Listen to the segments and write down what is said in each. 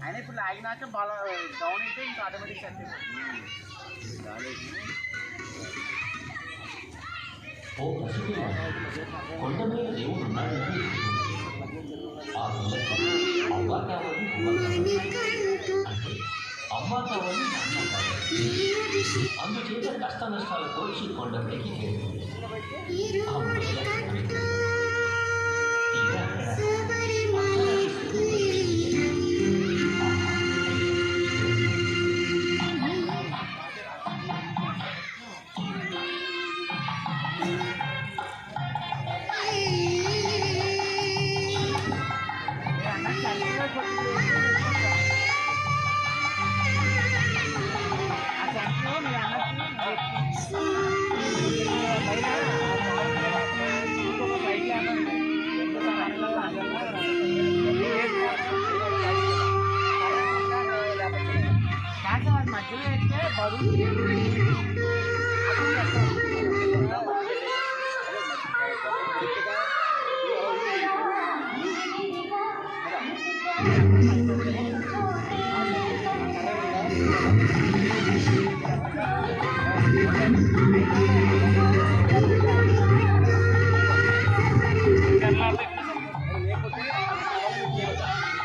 ఆయన ఇప్పుడు లాగినాక బాగా డౌన్ అయితే ఇంకా ఆటోమేటిక్ సెట్ కొండ మీద దేవుడు ఉన్నాడంటే అమ్మ కావాలి అంటే అమ్మ కావాలి నాన్న కావాలి. అందుచేత కష్ట నష్టాలతో ఈ కొండ పైకి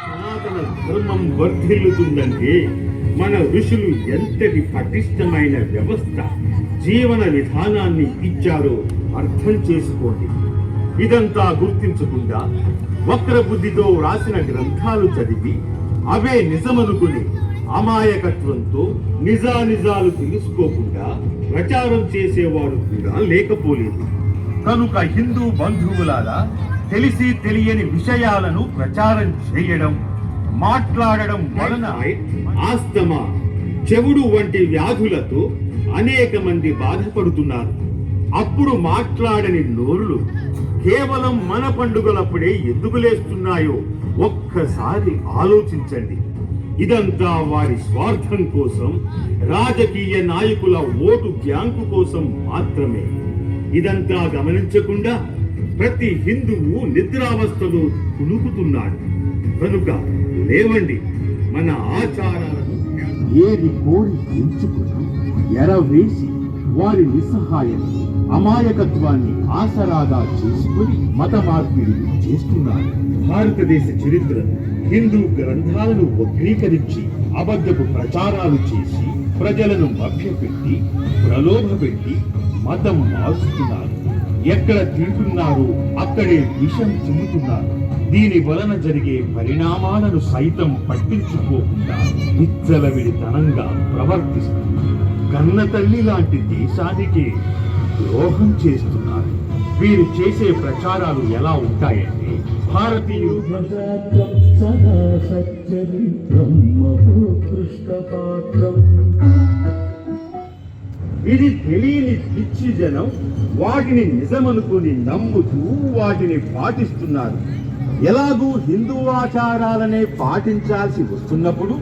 సనాతన ధర్మం వర్ధిల్లుతుందంటే మన ఋషులు ఎంతటి పటిష్టమైన వ్యవస్థ జీవన విధానాన్ని ఇచ్చారో అర్థం చేసుకోండి. ఇదంతా గుర్తించకుండా వక్ర బుద్ధితో రాసిన గ్రంథాలు చదివి అవే నిజమనుకుని అమాయకత్వంతో నిజానిజాలు తెలుసుకోకుండా ప్రచారం చేసేవారు కూడా లేకపోలేదు. కనుక హిందూ బంధువులారా, తెలిసి తెలియని విషయాలను ప్రచారం చేయడం, మాట్లాడడం వలన ఆస్తమా, చెవుడు వంటి వ్యాధులతో అనేక మంది బాధపడుతున్నారు. అప్పుడు మాట్లాడని నోరులు కేవలం మన పండుగలప్పుడే ఎందుకు లేస్తున్నాయో ఒక్కసారి ఆలోచించండి. ఇదంతా వారి స్వార్థం కోసం, రాజకీయ నాయకుల ఓటు బ్యాంకు కోసం మాత్రమే. ఇదంతా గమనించకుండా ప్రతి హిందువు నిద్రావస్థలో కునుకుతున్నాడు. కనుక లేవండి, మన ఆచారాలను ఏది కోరి ఎంచుకుని ఎరవేసి వారి నిస్సహాయం అమాయకత్వాన్ని ఆసరాగా చేసుకుని మత మార్పిడి చేస్తున్నారు. భారతదేశ చరిత్రను, హిందూ గ్రంథాలను వక్రీకరించి అబద్ధపు ప్రచారాలు చేసి ప్రజలను మభ్యపెట్టి ప్రలోభపెట్టి మతం మారుస్తున్నారు. ఎక్కడ తింటున్నారో అక్కడే విషం చిమ్ముతున్నారు. దీని వలన జరిగే పరిణామాలను సైతం పట్టించుకోకుండా విచ్చలవిడితనంగా ప్రవర్తిస్తున్నారు. కన్న తల్లి లాంటి దేశానికి ద్రోహం చేస్తున్నారు. వీరు చేసే ప్రచారాలు ఎలా ఉంటాయంటే, భారతీయులు ఇది తెలియని పిచ్చి జనం వాటిని నిజమనుకుని నమ్ముతూ వాటిని పాటిస్తున్నారు. ఎలాగూ హిందూ ఆచారాలనే పాటించాల్సి వస్తున్నప్పుడు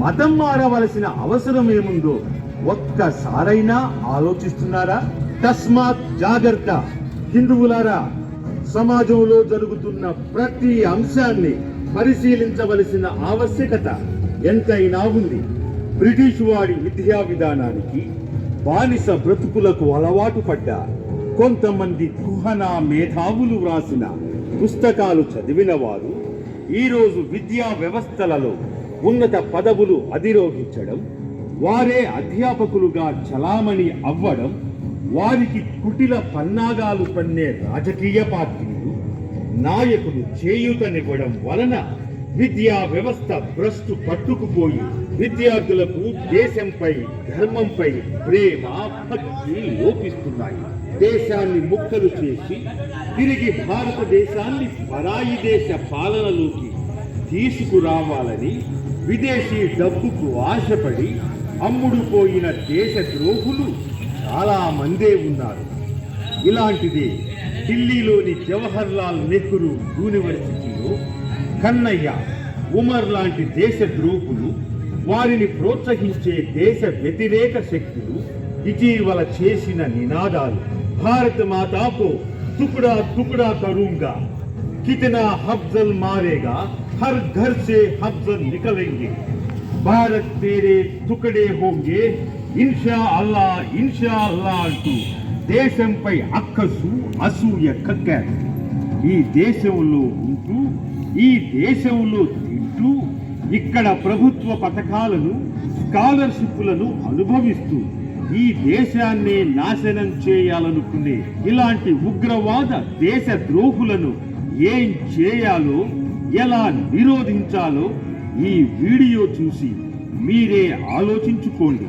మతం మారవలసిన అవసరం ఏముందో ఒక్కసారైనా ఆలోచిస్తున్నారా? తస్మాత్ జాగ్రత్త హిందువులారా. సమాజంలో జరుగుతున్న ప్రతి అంశాన్ని పరిశీలించవలసిన ఆవశ్యకత ఎంతైనా ఉంది. బ్రిటిష్ వాడి విద్యా విధానానికి బానిస బ్రతుకులకు అలవాటు పడ్డ కొంతమంది కుహనా మేధావులు వ్రాసిన పుస్తకాలు చదివిన వారు ఈరోజు విద్యా వ్యవస్థలలో ఉన్నత పదవులు అధిరోహించడం, వారే అధ్యాపకులుగా చలామణి అవ్వడం, వారికి కుటిల పన్నాగాలు పన్నే రాజకీయ పార్టీలు నాయకులు చేయూతనివ్వడం వలన విద్యా వ్యవస్థ భ్రష్టు పట్టుకుపోయి విద్యార్థులకు దేశంపై ధర్మంపై ప్రేమ భక్తి లోపిస్తున్నాయి. దేశాన్ని ముక్కలు చేసి తిరిగి భారతదేశాన్ని పరాయి దేశ పాలనలోకి తీసుకురావాలని విదేశీ డబ్బుకు ఆశపడి అమ్ముడుపోయిన దేశ ద్రోహులు చాలా మందే ఉన్నారు. ఇలాంటిదే ఢిల్లీలోని జవహర్ లాల్ నెహ్రూ యూనివర్సిటీలో కన్నయ్య, ఉమర్ లాంటి దేశ ద్రోహులు, వారిని ప్రోత్సహించే దేశ వ్యతిరేక శక్తులు ఇటీవల చేసిన నినాదాలు భారత్ మాతాకో టుకడా టుకడా కరూంగా, కితనా హఫ్జల్ మారేగా, హర్ ఘర్ సే హఫ్జల్ నికలేంగే, భారత్ తేరే టుకడే హోంగే, ఇన్షా అల్లా అంటూ దేశంపై అక్కసు అసూయ కక్కారు. ఈ దేశంలో ఉంటూ, ఈ దేశంలో తింటూ, ఇక్కడ ప్రభుత్వ పథకాలను, స్కాలర్షిప్లను అనుభవిస్తూ ఈ దేశాన్నే నాశనం చేయాలనుకునే ఇలాంటి ఉగ్రవాద దేశ ద్రోహులను ఏం చేయాలో, ఎలా నిరోధించాలో ఈ వీడియో చూసి మీరే ఆలోచించుకోండి.